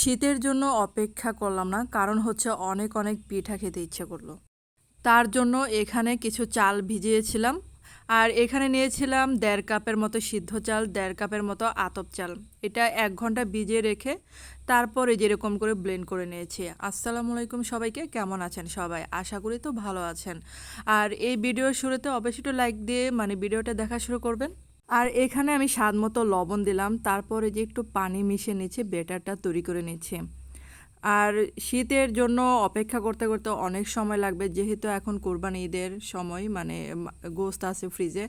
শীতের জন্য অপেক্ষা করলাম না, কারণ হচ্ছে অনেক অনেক পিঠা খেতে ইচ্ছে করলো। তার জন্য এখানে কিছু চাল ভিজিয়েছিলাম। আর এখানে নিয়েছিলাম ১.৫ কাপের মতো সিদ্ধ চাল, ১.৫ কাপের মতো আতপ চাল। এটা ১ ঘন্টা ভিজিয়ে রেখে তারপরে যেরকম করে ব্লেন্ড করে নিয়েছি। আসসালামু আলাইকুম সবাইকে, কেমন আছেন সবাই? আশা করি তো ভালো আছেন। আর এই ভিডিওর শুরুতে অবশ্যই একটু লাইক দিয়ে ভিডিওটা দেখা শুরু করবেন। আর এখানে আমি স্বাদ মতো লবণ দিলাম, তারপরে যে একটু পানি মিশিয়ে নিচ্ছি, ব্যাটারটা তৈরি করে নিচ্ছি। আর শীতের জন্য অপেক্ষা করতে করতে অনেক সময় লাগবে, যেহেতু এখন কোরবানি ঈদের সময়, গোস্ত আছে ফ্রিজে,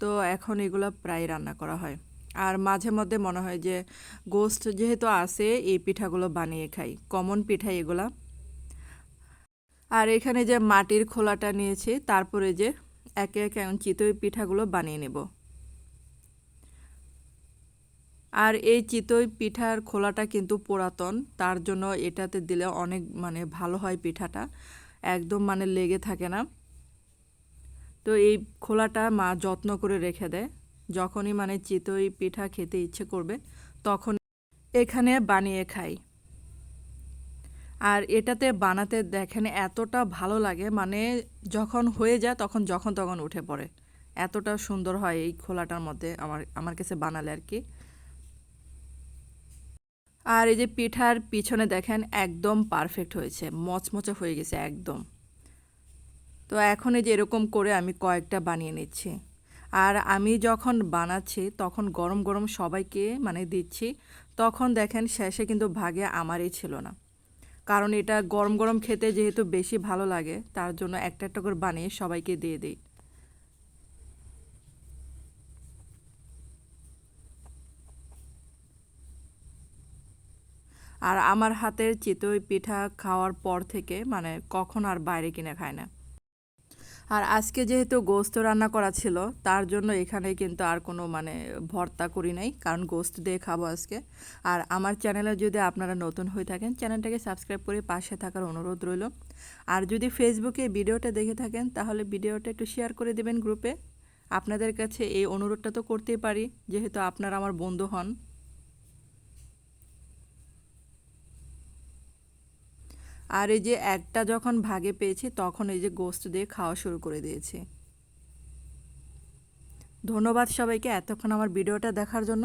তো এখন এগুলো প্রায় রান্না করা হয়। আর মাঝে মধ্যে মনে হয় যে গোস্ত যেহেতু আছে, এই পিঠাগুলো বানিয়ে খাই, কমন পিঠা এগুলা। আর এখানে যে মাটির খোলাটা নিয়েছি, তারপরে যে একে একে এখন চিতই পিঠাগুলো বানিয়ে নেব। আর এই চিতই পিঠার খোলাটা কিন্তু পুরাতন, তার জন্য এটাতে দিলে অনেক ভালো হয় পিঠাটা, একদম লেগে থাকে না। তো এই খোলাটা মা যত্ন করে রেখে দেয়, যখনই চিতই পিঠা খেতে ইচ্ছে করবে তখন এখানে বানিয়ে খাই। আর এটাতে বানাতে দেখেন এতটা ভালো লাগে, যখন হয়ে যায় তখন যখন তখন উঠে পড়ে, এতটা সুন্দর হয় এই খোলাটার মধ্যে আমার আমার কাছে বানালে আর কি। আর এই যে পিঠার পিছনে দেখেন একদম পারফেক্ট হয়েছে, মচমচে হয়ে গেছে একদম। তো এখন এই যে এরকম করে আমি কয়েকটা বানিয়ে নিচ্ছি। আর আমি যখন বানাচ্ছি তখন গরম গরম সবাইকে দিচ্ছি, তখন দেখেন শেষে কিন্তু ভাগে আমারই ছিল না, কারণ এটা গরম গরম খেতে যেহেতু বেশি ভালো লাগে, তার জন্য একটা একটা করে বানিয়ে সবাইকে দিয়ে দিই। আর আমার হাতের চিতই পিঠা খাওয়ার পর থেকে কখন আর বাইরে কিনে খায় না। আর আজকে যেহেতু গোস্ত রান্না করা ছিল, তার জন্য এখানে কিন্তু আর কোনো ভর্তা করি নাই, কারণ গোস্ত দিয়ে খাবো আজকে। আর আমার চ্যানেলে যদি আপনারা নতুন হয়ে থাকেন, চ্যানেলটাকে সাবস্ক্রাইব করে পাশে থাকার অনুরোধ রইল। আর যদি ফেসবুকে ভিডিওটা দেখে থাকেন, তাহলে ভিডিওটা একটু শেয়ার করে দেবেন গ্রুপে। আপনাদের কাছে এই অনুরোধটা তো করতেই পারি, যেহেতু আপনারা আমার বন্ধু হন। আর এই যে একটা যখন ভাগে পেয়েছি, তখন এই যে গোস্ত দিয়ে খাওয়া শুরু করে দিয়েছি। ধন্যবাদ সবাইকে এতক্ষণ আমার ভিডিওটা দেখার জন্য।